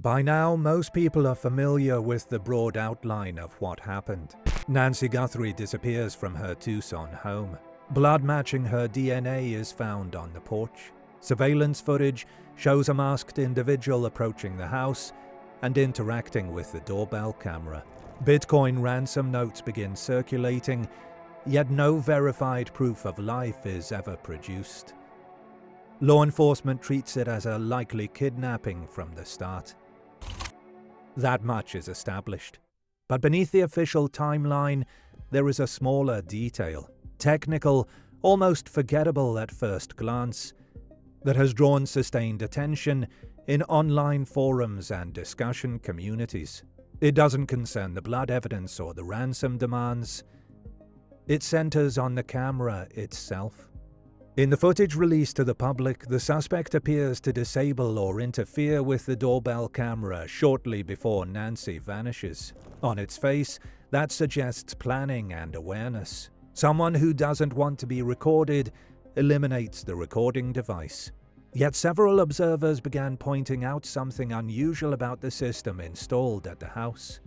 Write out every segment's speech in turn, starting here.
By now, most people are familiar with the broad outline of what happened. Nancy Guthrie disappears from her Tucson home. Blood matching her DNA is found on the porch. Surveillance footage shows a masked individual approaching the house and interacting with the doorbell camera. Bitcoin ransom notes begin circulating, yet no verified proof of life is ever produced. Law enforcement treats it as a likely kidnapping from the start. That much is established. But beneath the official timeline, there is a smaller detail, technical, almost forgettable at first glance, that has drawn sustained attention in online forums and discussion communities. It doesn't concern the blood evidence or the ransom demands. It centers on the camera itself. In the footage released to the public, the suspect appears to disable or interfere with the doorbell camera shortly before Nancy vanishes. On its face, that suggests planning and awareness. Someone who doesn't want to be recorded eliminates the recording device. Yet several observers began pointing out something unusual about the system installed at the house.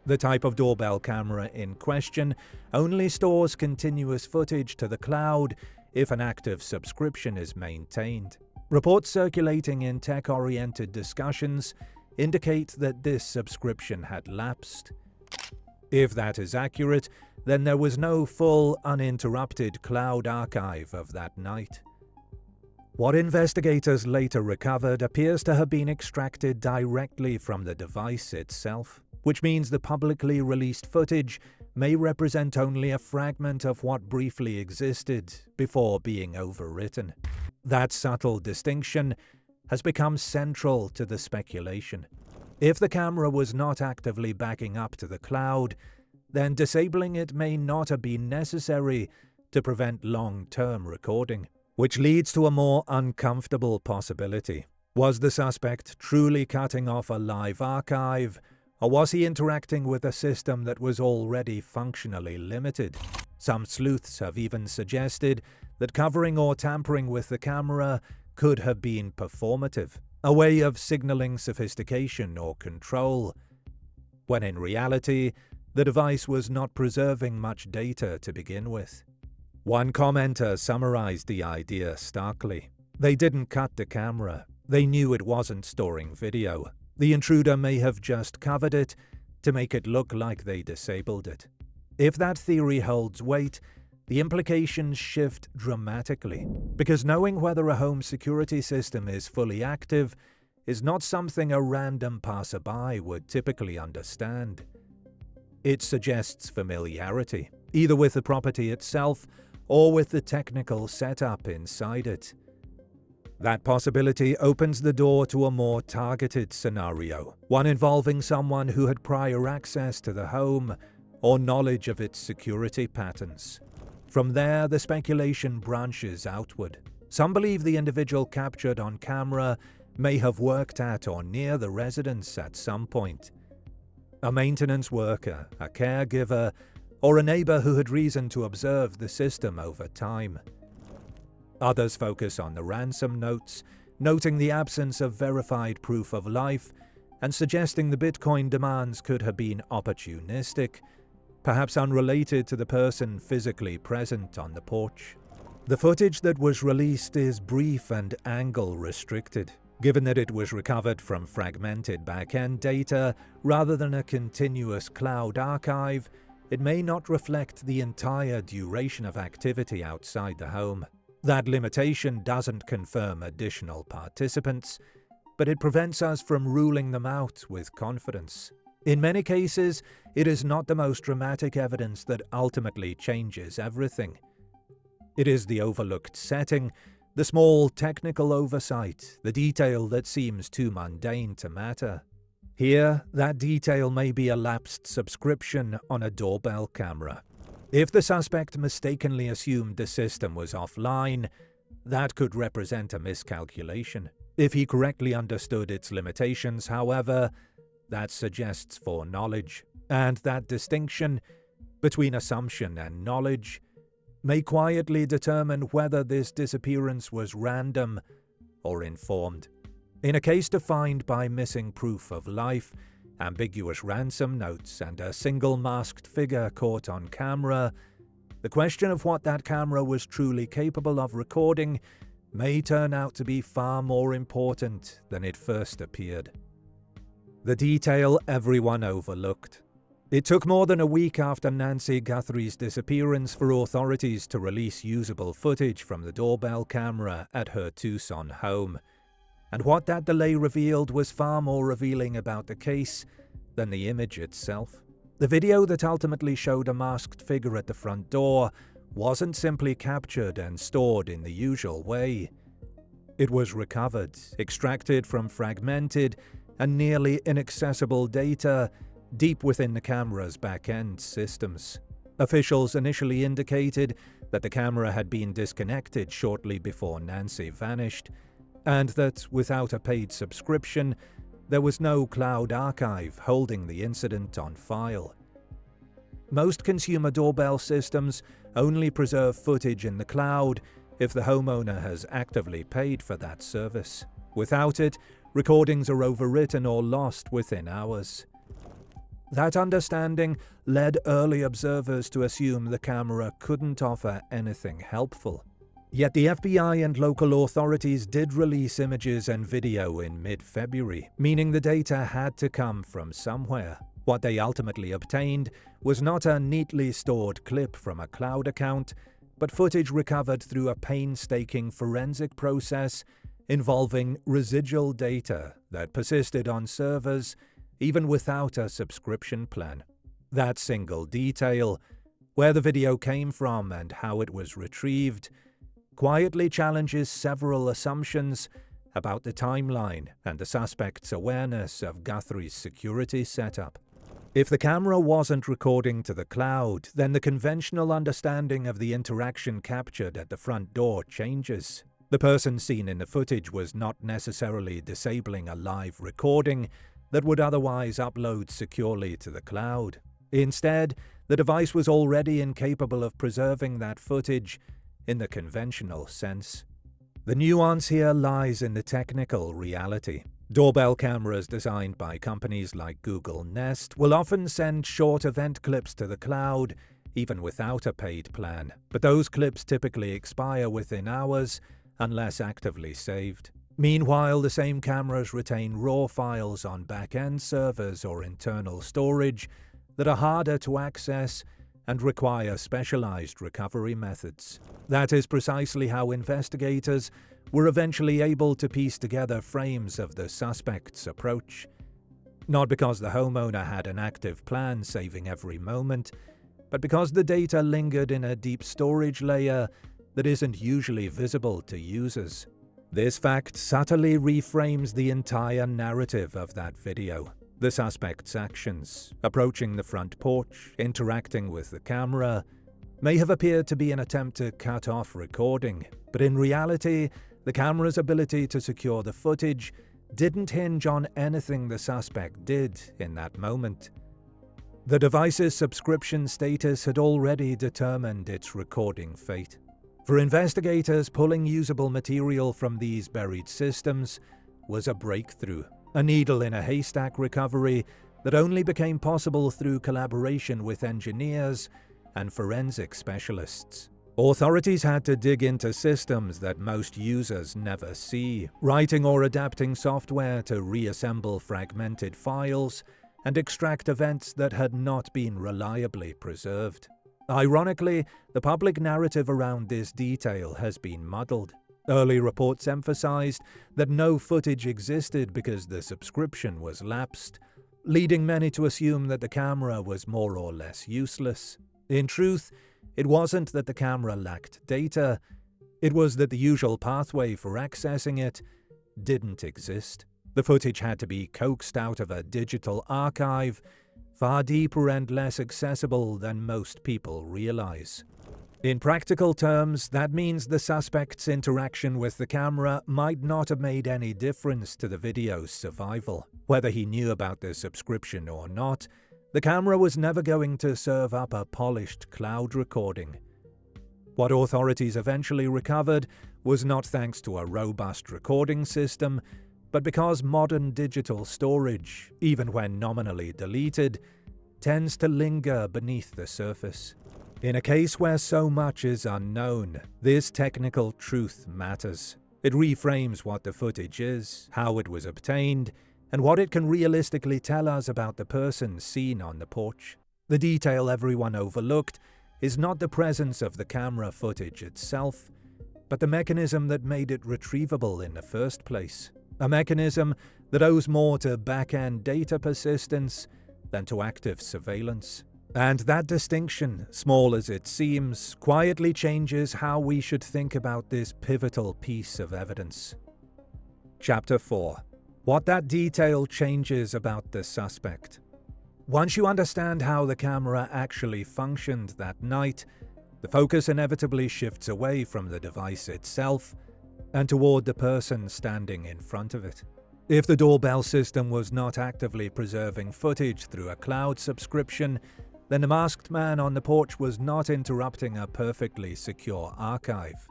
The type of doorbell camera in question only stores continuous footage to the cloud if an active subscription is maintained. Reports circulating in tech-oriented discussions indicate that this subscription had lapsed. If that is accurate, then there was no full, uninterrupted cloud archive of that night. What investigators later recovered appears to have been extracted directly from the device itself, which means the publicly released footage may represent only a fragment of what briefly existed before being overwritten. That subtle distinction has become central to the speculation. If the camera was not actively backing up to the cloud, then disabling it may not have been necessary to prevent long-term recording, which leads to a more uncomfortable possibility. Was the suspect truly cutting off a live archive, or was he interacting with a system that was already functionally limited? Some sleuths have even suggested that covering or tampering with the camera could have been performative, a way of signaling sophistication or control, when in reality, the device was not preserving much data to begin with. One commenter summarized the idea starkly. They didn't cut the camera. They knew it wasn't storing video. The intruder may have just covered it to make it look like they disabled it. If that theory holds weight, the implications shift dramatically, because knowing whether a home security system is fully active is not something a random passerby would typically understand. It suggests familiarity, either with the property itself or with the technical setup inside it. That possibility opens the door to a more targeted scenario, one involving someone who had prior access to the home or knowledge of its security patterns. From there, the speculation branches outward. Some believe the individual captured on camera may have worked at or near the residence at some point. A maintenance worker, a caregiver, or a neighbor who had reason to observe the system over time. Others focus on the ransom notes, noting the absence of verified proof of life and suggesting the Bitcoin demands could have been opportunistic, perhaps unrelated to the person physically present on the porch. The footage that was released is brief and angle restricted, given that it was recovered from fragmented back-end data rather than a continuous cloud archive. It may not reflect the entire duration of activity outside the home. That limitation doesn't confirm additional participants, but it prevents us from ruling them out with confidence. In many cases, it is not the most dramatic evidence that ultimately changes everything. It is the overlooked setting, the small technical oversight, the detail that seems too mundane to matter. Here, that detail may be a lapsed subscription on a doorbell camera. If the suspect mistakenly assumed the system was offline, that could represent a miscalculation. If he correctly understood its limitations, however, that suggests foreknowledge, and that distinction between assumption and knowledge may quietly determine whether this disappearance was random or informed. In a case defined by missing proof of life, ambiguous ransom notes, and a single masked figure caught on camera, the question of what that camera was truly capable of recording may turn out to be far more important than it first appeared. The detail everyone overlooked. It took more than a week after Nancy Guthrie's disappearance for authorities to release usable footage from the doorbell camera at her Tucson home. And what that delay revealed was far more revealing about the case than the image itself. The video that ultimately showed a masked figure at the front door wasn't simply captured and stored in the usual way. It was recovered, extracted from fragmented and nearly inaccessible data deep within the camera's back-end systems. Officials initially indicated that the camera had been disconnected shortly before Nancy vanished, and that without a paid subscription, there was no cloud archive holding the incident on file. Most consumer doorbell systems only preserve footage in the cloud if the homeowner has actively paid for that service. Without it, recordings are overwritten or lost within hours. That understanding led early observers to assume the camera couldn't offer anything helpful. Yet the FBI and local authorities did release images and video in mid-February, meaning the data had to come from somewhere. What they ultimately obtained was not a neatly stored clip from a cloud account, but footage recovered through a painstaking forensic process involving residual data that persisted on servers even without a subscription plan. That single detail, where the video came from and how it was retrieved, quietly challenges several assumptions about the timeline and the suspect's awareness of Guthrie's security setup. If the camera wasn't recording to the cloud, then the conventional understanding of the interaction captured at the front door changes. The person seen in the footage was not necessarily disabling a live recording that would otherwise upload securely to the cloud. Instead, the device was already incapable of preserving that footage in the conventional sense. The nuance here lies in the technical reality. Doorbell cameras designed by companies like Google Nest will often send short event clips to the cloud, even without a paid plan, but those clips typically expire within hours unless actively saved. Meanwhile, the same cameras retain raw files on back-end servers or internal storage that are harder to access and require specialized recovery methods. That is precisely how investigators were eventually able to piece together frames of the suspect's approach. Not because the homeowner had an active plan saving every moment, but because the data lingered in a deep storage layer that isn't usually visible to users. This fact subtly reframes the entire narrative of that video. The suspect's actions, approaching the front porch, interacting with the camera, may have appeared to be an attempt to cut off recording, but in reality, the camera's ability to secure the footage didn't hinge on anything the suspect did in that moment. The device's subscription status had already determined its recording fate. For investigators, pulling usable material from these buried systems was a breakthrough, a needle in a haystack recovery that only became possible through collaboration with engineers and forensic specialists. Authorities had to dig into systems that most users never see, writing or adapting software to reassemble fragmented files and extract events that had not been reliably preserved. Ironically, the public narrative around this detail has been muddled. Early reports emphasized that no footage existed because the subscription was lapsed, leading many to assume that the camera was more or less useless. In truth, it wasn't that the camera lacked data, it was that the usual pathway for accessing it didn't exist. The footage had to be coaxed out of a digital archive, far deeper and less accessible than most people realize. In practical terms, that means the suspect's interaction with the camera might not have made any difference to the video's survival. Whether he knew about the subscription or not, the camera was never going to serve up a polished cloud recording. What authorities eventually recovered was not thanks to a robust recording system, but because modern digital storage, even when nominally deleted, tends to linger beneath the surface. In a case where so much is unknown, this technical truth matters. It reframes what the footage is, how it was obtained, and what it can realistically tell us about the person seen on the porch. The detail everyone overlooked is not the presence of the camera footage itself, but the mechanism that made it retrievable in the first place. A mechanism that owes more to back-end data persistence than to active surveillance. And that distinction, small as it seems, quietly changes how we should think about this pivotal piece of evidence. Chapter 4. What that detail changes about the suspect. Once you understand how the camera actually functioned that night, the focus inevitably shifts away from the device itself and toward the person standing in front of it. If the doorbell system was not actively preserving footage through a cloud subscription, then the masked man on the porch was not interrupting a perfectly secure archive.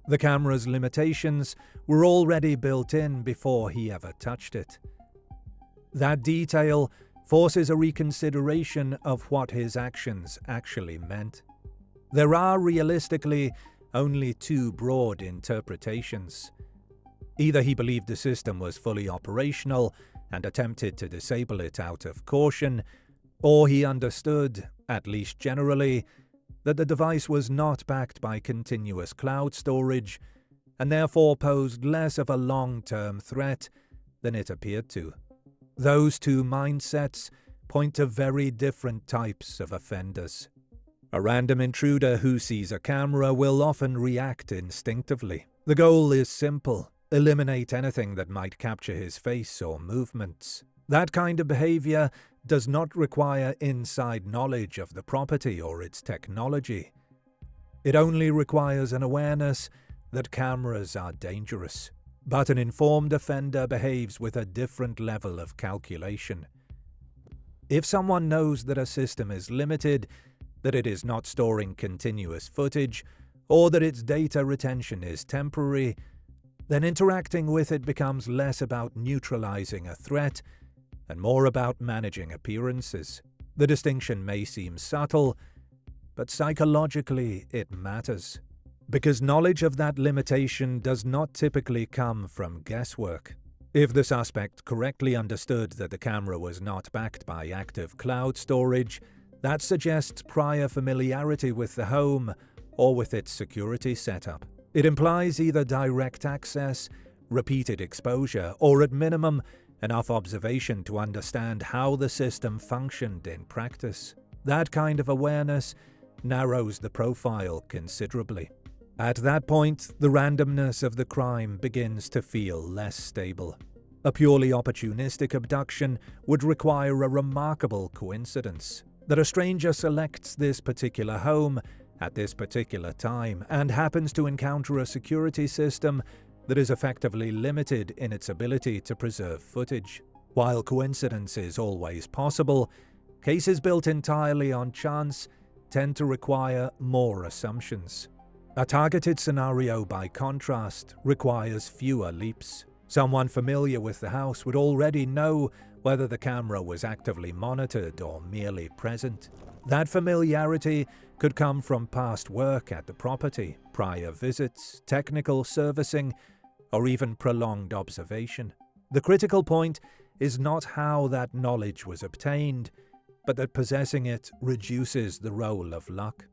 The camera's limitations were already built in before he ever touched it. That detail forces a reconsideration of what his actions actually meant. There are realistically only two broad interpretations. Either he believed the system was fully operational and attempted to disable it out of caution, or he understood, at least generally, that the device was not backed by continuous cloud storage and therefore posed less of a long-term threat than it appeared to. Those two mindsets point to very different types of offenders. A random intruder who sees a camera will often react instinctively. The goal is simple: eliminate anything that might capture his face or movements. That kind of behavior does not require inside knowledge of the property or its technology. It only requires an awareness that cameras are dangerous. But an informed offender behaves with a different level of calculation. If someone knows that a system is limited, that it is not storing continuous footage, or that its data retention is temporary, then interacting with it becomes less about neutralizing a threat and more about managing appearances. The distinction may seem subtle, but psychologically it matters. Because knowledge of that limitation does not typically come from guesswork. If the suspect correctly understood that the camera was not backed by active cloud storage, that suggests prior familiarity with the home or with its security setup. It implies either direct access, repeated exposure, or at minimum, enough observation to understand how the system functioned in practice. That kind of awareness narrows the profile considerably. At that point, the randomness of the crime begins to feel less stable. A purely opportunistic abduction would require a remarkable coincidence. That a stranger selects this particular home at this particular time and happens to encounter a security system that is effectively limited in its ability to preserve footage. While coincidence is always possible, cases built entirely on chance tend to require more assumptions. A targeted scenario, by contrast, requires fewer leaps. Someone familiar with the house would already know whether the camera was actively monitored or merely present. That familiarity could come from past work at the property, prior visits, technical servicing, or even prolonged observation. The critical point is not how that knowledge was obtained, but that possessing it reduces the role of luck.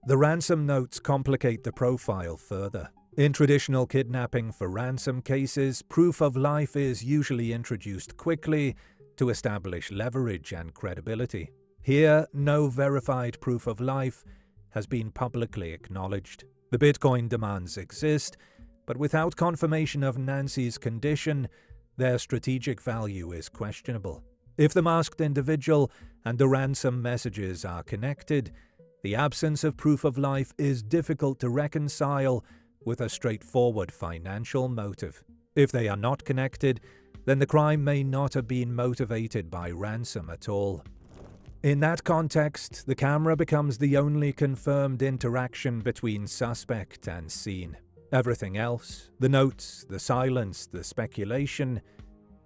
The ransom notes complicate the profile further. In traditional kidnapping for ransom cases, proof of life is usually introduced quickly to establish leverage and credibility. Here, no verified proof of life has been publicly acknowledged. The Bitcoin demands exist, but without confirmation of Nancy's condition, their strategic value is questionable. If the masked individual and the ransom messages are connected, the absence of proof of life is difficult to reconcile with a straightforward financial motive. If they are not connected, then the crime may not have been motivated by ransom at all. In that context, the camera becomes the only confirmed interaction between suspect and scene. Everything else, the notes, the silence, the speculation,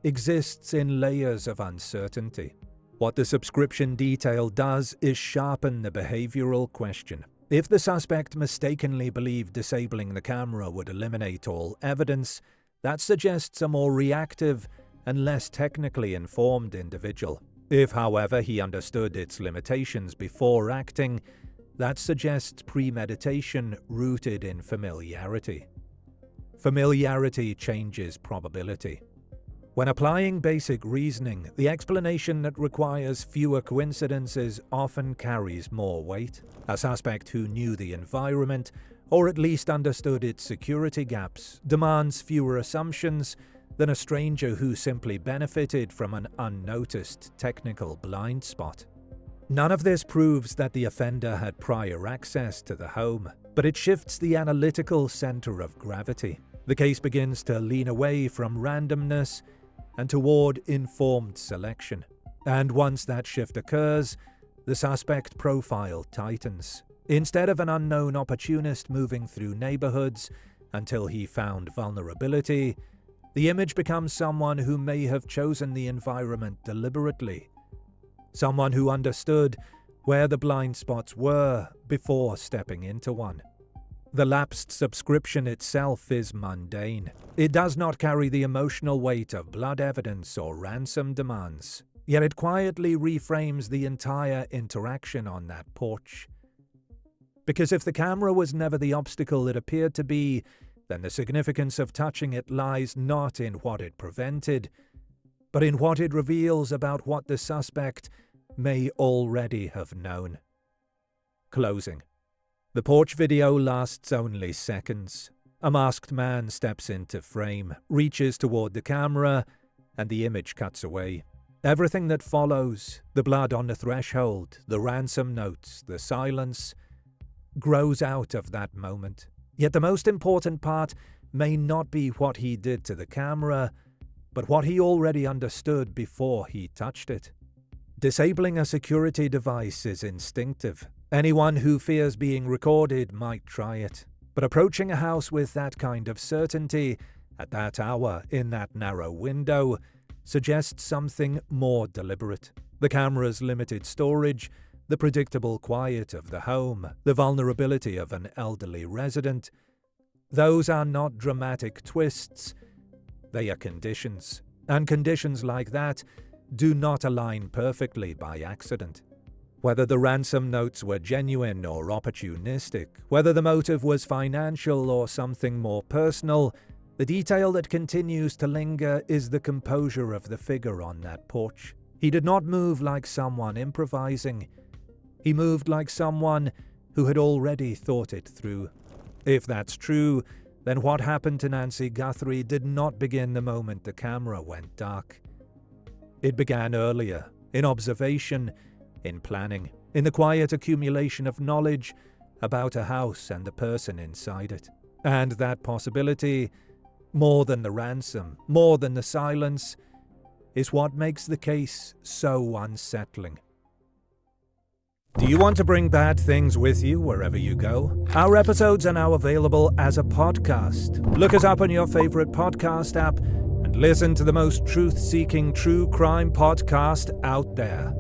exists in layers of uncertainty. What the subscription detail does is sharpen the behavioral question. If the suspect mistakenly believed disabling the camera would eliminate all evidence, that suggests a more reactive and less technically informed individual. If, however, he understood its limitations before acting, that suggests premeditation rooted in familiarity. Familiarity changes probability. When applying basic reasoning, the explanation that requires fewer coincidences often carries more weight. A suspect who knew the environment, or at least understood its security gaps, demands fewer assumptions than a stranger who simply benefited from an unnoticed technical blind spot. None of this proves that the offender had prior access to the home, but it shifts the analytical center of gravity. The case begins to lean away from randomness and toward informed selection. And once that shift occurs, the suspect profile tightens. Instead of an unknown opportunist moving through neighborhoods until he found vulnerability, the image becomes someone who may have chosen the environment deliberately. Someone who understood where the blind spots were before stepping into one. The lapsed subscription itself is mundane. It does not carry the emotional weight of blood evidence or ransom demands, yet it quietly reframes the entire interaction on that porch. Because if the camera was never the obstacle it appeared to be, then the significance of touching it lies not in what it prevented, but in what it reveals about what the suspect may already have known. Closing. The porch video lasts only seconds. A masked man steps into frame, reaches toward the camera, and the image cuts away. Everything that follows, the blood on the threshold, the ransom notes, the silence, grows out of that moment. Yet the most important part may not be what he did to the camera, but what he already understood before he touched it. Disabling a security device is instinctive. Anyone who fears being recorded might try it. But approaching a house with that kind of certainty, at that hour, in that narrow window, suggests something more deliberate. The camera's limited storage, the predictable quiet of the home, the vulnerability of an elderly resident, those are not dramatic twists, they are conditions. And conditions like that do not align perfectly by accident. Whether the ransom notes were genuine or opportunistic, whether the motive was financial or something more personal, the detail that continues to linger is the composure of the figure on that porch. He did not move like someone improvising. He moved like someone who had already thought it through. If that's true, then what happened to Nancy Guthrie did not begin the moment the camera went dark. It began earlier, in observation, in planning, in the quiet accumulation of knowledge about a house and the person inside it. And that possibility, more than the ransom, more than the silence, is what makes the case so unsettling. Do you want to bring bad things with you wherever you go? Our episodes are now available as a podcast. Look us up on your favorite podcast app and listen to the most truth-seeking true crime podcast out there.